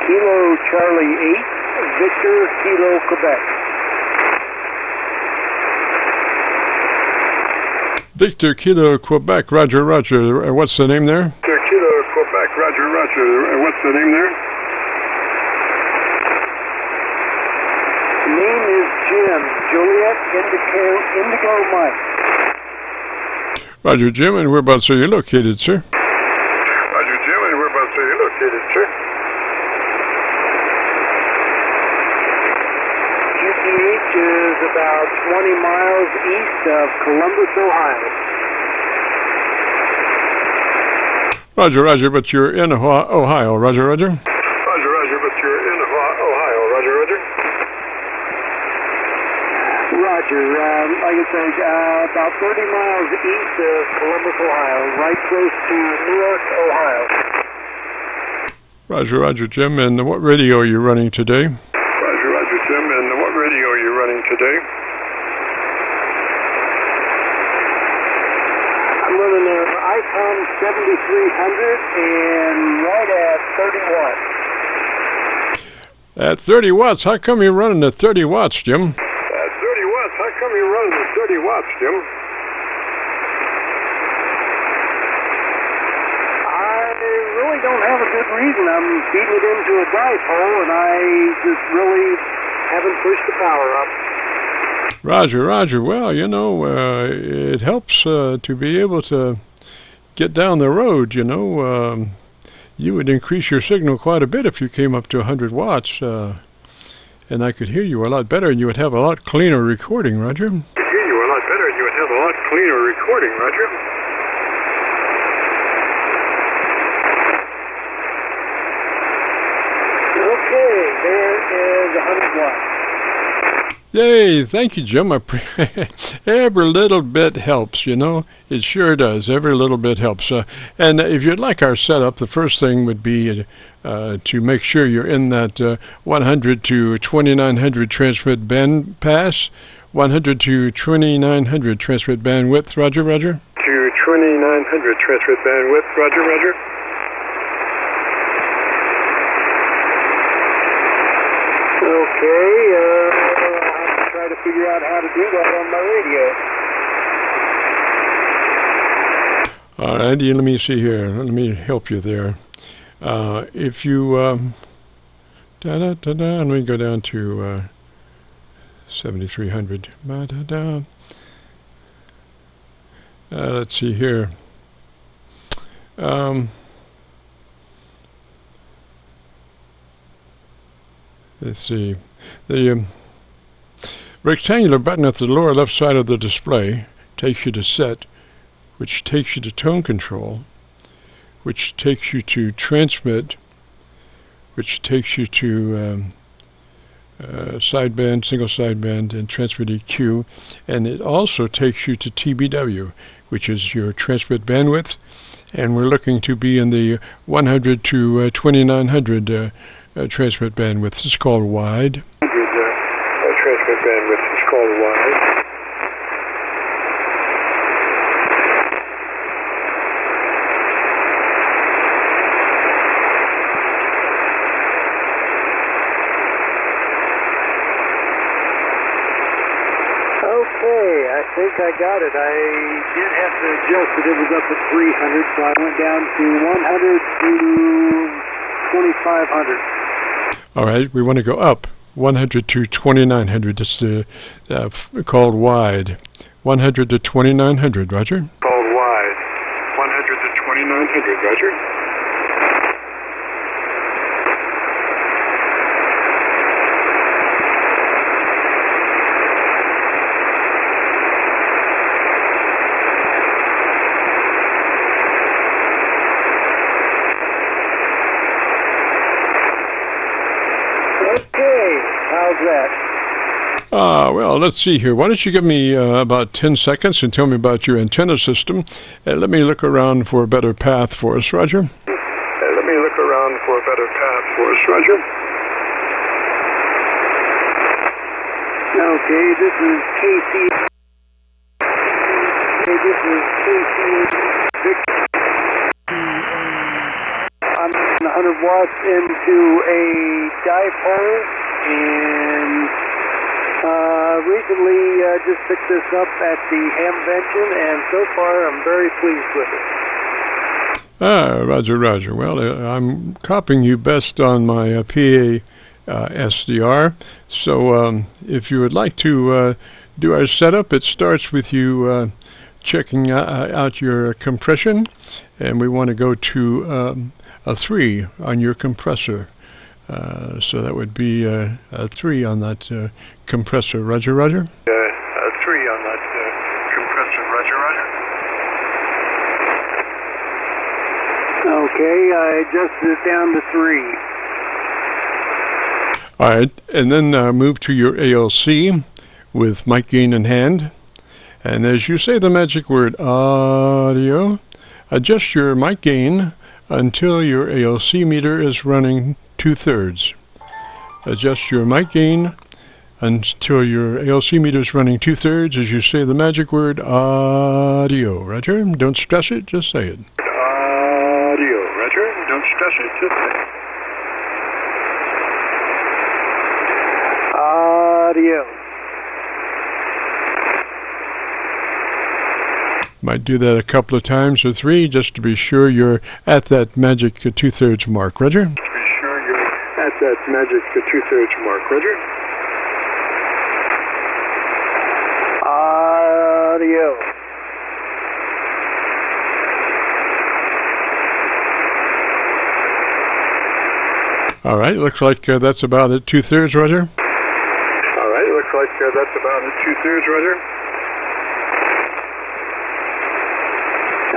Kilo Charlie 8, Victor Kilo Quebec. Victor Kilo Quebec, Roger, Roger. What's the name there? Victor Kilo Quebec, Roger, Roger. What's the name there? Name is Jim, Juliet Indigo Mike. Roger, Jim, and whereabouts are you located, sir? Roger, Jim, and whereabouts are you located, sir? QC8 is about 20 miles east of Columbus, Ohio. Roger, Roger, but you're in Ohio, Roger, Roger. Roger, Roger, but you're in Ohio, Roger, Roger. Roger, like I said, about 30 miles east of Columbus, Ohio, right close to Newark, Ohio. Roger, Roger, Jim, and what radio are you running today? Roger, Roger, Jim, and what radio are you running today? I'm running an ICOM 7300 and right at 30 watts. At 30 watts? How come you're running at 30 watts, Jim? How come you're running at 30 watts, Jim? I really don't have a good reason. I'm feeding it into a dipole, and I just really haven't pushed the power up. Roger, Roger. Well, you know, it helps to be able to get down the road, you know. You would increase your signal quite a bit if you came up to 100 watts. And I could hear you a lot better, and you would have a lot cleaner recording, Roger. I could hear you a lot better, and you would have a lot cleaner recording, Roger. Okay, there is 100 watts. Yay, thank you, Jim. Every little bit helps, you know. It sure does. Every little bit helps. And if you'd like our setup, the first thing would be to make sure you're in that 100 to 2900 transmit band pass. 100 to 2900 transmit bandwidth, Roger, Roger. To 2900 transmit bandwidth, Roger, Roger. Okay, I'll try to figure out how to do that on my radio. All right, let me see here. Let me help you there. If you, let me go down to 7300. Let's see here. Let's see. The rectangular button at the lower left side of the display takes you to set, which takes you to tone control, which takes you to transmit, which takes you to sideband, single sideband, and transmit EQ, and it also takes you to TBW, which is your transmit bandwidth, and we're looking to be in the 100 to 2900 transmit bandwidth. This is called wide. Transmit bandwidth is called wide. Okay, I think I got it. I did have to adjust it. It was up at 300, so I went down to 100 to 2500. All right, we want to go up 100 to 2900. It's called wide. 100 to 2900, Roger. Called wide. 100 to 2900, Roger. Well, let's see here. Why don't you give me about 10 seconds and tell me about your antenna system, and let me look around for a better path for us, Roger. Let me look around for a better path for us, Roger. Okay, this is KC. Okay, this is KC8VKQ. I'm 100 watts into a dipole, and recently just picked this up at the Hamvention, and so far I'm very pleased with it. Roger, Roger. Well, I'm copying you best on my PA SDR. So if you would like to do our setup, it starts with you checking out your compression, and we want to go to a 3 on your compressor. So that would be a 3 on that compressor. Roger, Roger. A 3 on that compressor. Roger, Roger. Okay, I adjusted it down to 3. All right, and then move to your ALC with mic gain in hand. And as you say the magic word audio, adjust your mic gain until your ALC meter is running 2/3. Adjust your mic gain until your ALC meter is running 2/3 as you say the magic word audio. Roger, don't stress it, just say it. Audio. Roger, don't stress it, just say it. Audio. Might do that a couple of times or 3 just to be sure you're at that magic 2/3 mark. Roger? To be sure you're at that magic 2/3 mark. Roger? Audio. All right, looks like that's about at 2/3, Roger. All right, looks like that's about at 2/3, Roger.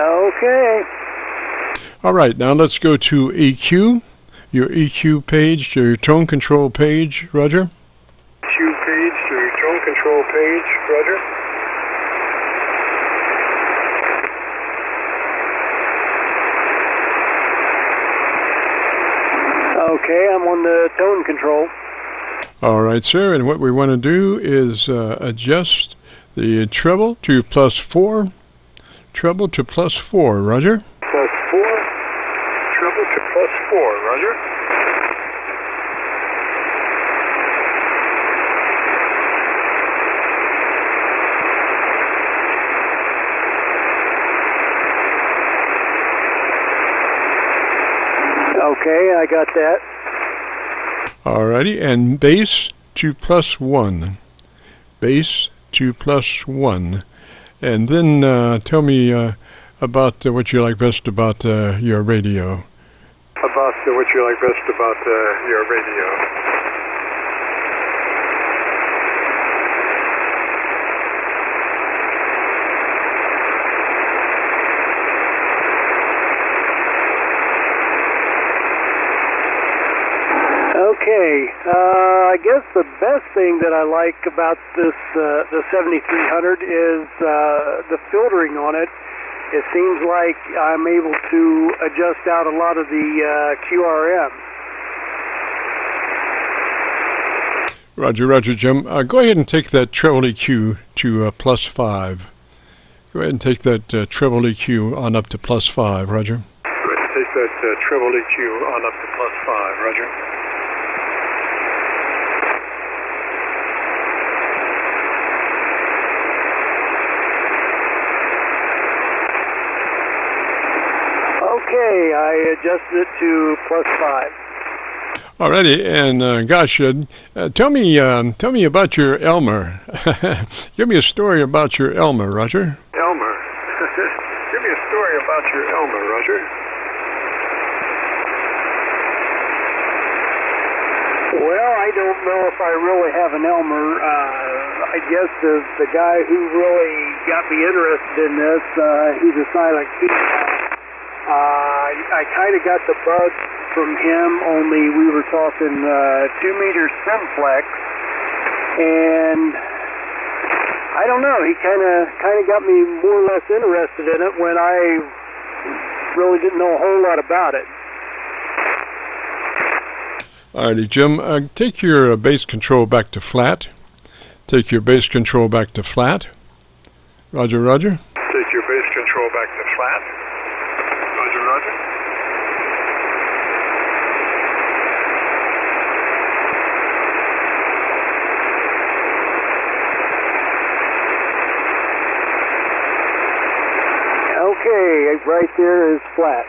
Okay. All right, now let's go to EQ, your EQ page, your tone control page, Roger. EQ page, your tone control page, Roger. Okay, I'm on the tone control. All right, sir, and what we want to do is adjust the treble to +4. Treble to +4, Roger. +4. Treble to +4, Roger. Okay, I got that. All righty, and bass to +1. Bass to +1. And then tell me about what you like best about your radio. About what you like best about your radio. Okay, I guess the best thing that I like about this the 7300 is the filtering on it. It seems like I'm able to adjust out a lot of the QRM. Roger, Roger, Jim. Go ahead and take that treble EQ to +5. Go ahead and take that treble EQ on up to +5, Roger. Go ahead and take that treble EQ on up to +5, Roger. Okay, I adjusted it to +5. Alrighty, and gosh, tell me about your Elmer. Give me a story about your Elmer, Roger. Elmer. Give me a story about your Elmer, Roger. Well, I don't know if I really have an Elmer. I guess the guy who really got me interested in this, he's a silent key. I kind of got the bug from him, only we were talking 2-meter simplex, and I don't know, he kind of got me more or less interested in it when I really didn't know a whole lot about it. Alrighty, Jim, take your bass control back to flat. Take your bass control back to flat. Roger, Roger. Take your bass control back to flat. Roger, Roger. right there is flat.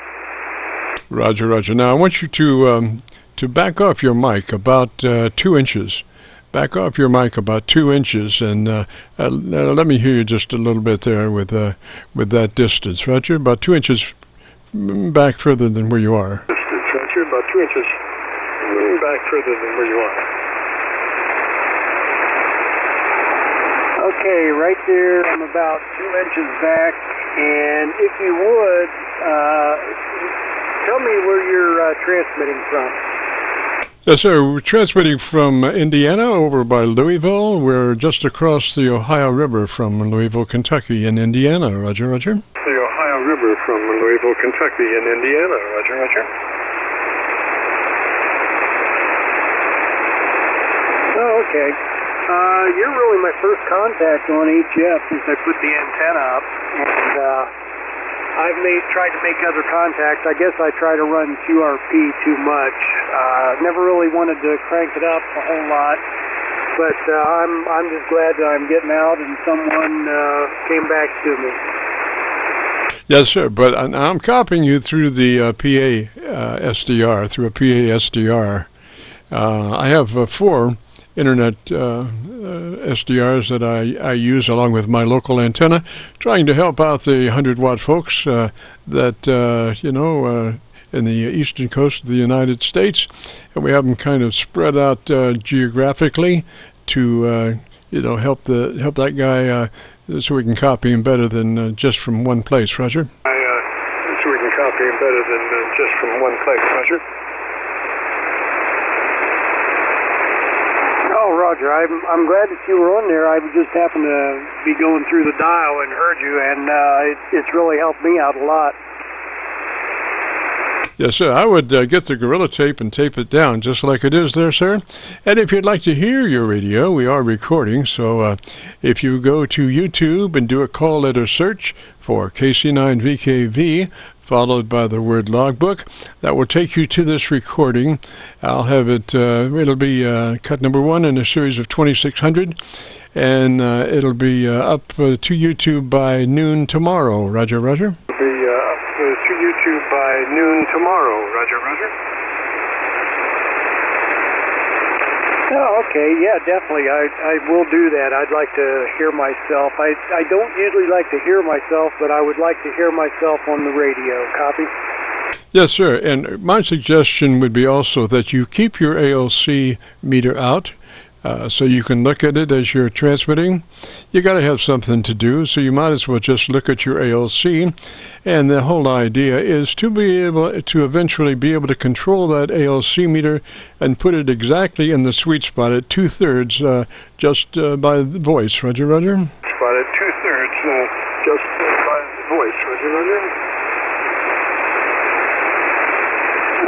Roger, roger. Now, I want you to back off your mic about 2 inches. Back off your mic about 2 inches, and let me hear you just a little bit there with that distance, Roger. About 2 inches back further than where you are. Distance, Roger. About 2 inches back further than where you are. Okay, right there, I'm about 2 inches back, and if you would, tell me where you're transmitting from. Yes, sir. We're transmitting from Indiana over by Louisville. We're just across the Ohio River from Louisville, Kentucky in Indiana. Roger, roger. The Ohio River from Louisville, Kentucky in Indiana. Roger, roger. Oh, okay. You're really my first contact on HF since I put the antenna up, and I've tried to make other contacts. I guess I try to run QRP too much. Never really wanted to crank it up a whole lot, but I'm just glad that I'm getting out and someone came back to me. Yes, sir. But I'm copying you through the PA SDR, through a PA SDR. I have 4 internet SDRs that I use along with my local antenna, trying to help out the 100-watt folks in the eastern coast of the United States, and we have them kind of spread out geographically to help that guy so we can copy him better than just from one place. Roger. So we can copy him better than just from one place. Roger. Roger, I'm glad that you were on there. I just happened to be going through the dial and heard you, and it's really helped me out a lot. Yes, sir. I would get the Gorilla Tape and tape it down just like it is there, sir. And if you'd like to hear your radio, we are recording. So if you go to YouTube and do a call letter search for KC9VKV, followed by the word logbook, that will take you to this recording. I'll have it, it'll be cut number 1 in a series of 2600, and it'll be up to YouTube by noon tomorrow. Roger, roger. It'll be up to YouTube by noon tomorrow. Roger, roger. Oh, okay, yeah, definitely. I will do that. I'd like to hear myself. I don't usually like to hear myself, but I would like to hear myself on the radio. Copy? Yes, sir. And my suggestion would be also that you keep your ALC meter out so you can look at it as you're transmitting. You got to have something to do, so you might as well just look at your ALC. And the whole idea is to be able to eventually be able to control that ALC meter and put it exactly in the sweet spot at 2/3 just by the voice. Roger, roger. Spot at 2/3 just by the voice. Roger, roger.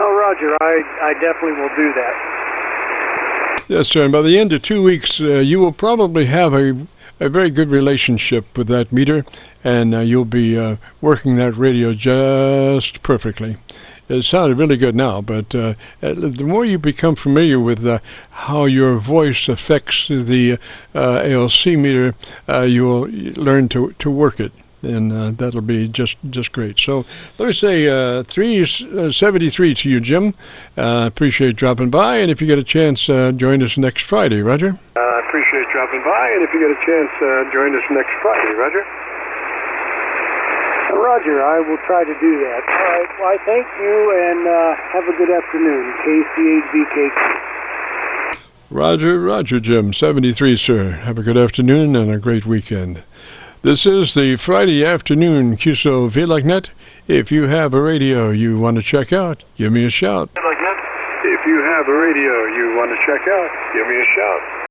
Oh, Roger, I definitely will do that. Yes, sir. And by the end of 2 weeks, you will probably have a very good relationship with that meter, and you'll be working that radio just perfectly. It sounded really good now, but the more you become familiar with how your voice affects the ALC meter, you will learn to work it. And that'll be just great. So let me say 373 to you, Jim. Appreciate dropping by, and if you get a chance, join us next Friday. Roger? I appreciate dropping by, and if you get a chance, join us next Friday. Roger? Roger, I will try to do that. All right, well, I thank you, and have a good afternoon. KC8VKQ. Roger, Jim. 73, sir. Have a good afternoon and a great weekend. This is the Friday afternoon Qso-Vlog. If you have a radio you want to check out, give me a shout. If you have a radio you want to check out, give me a shout.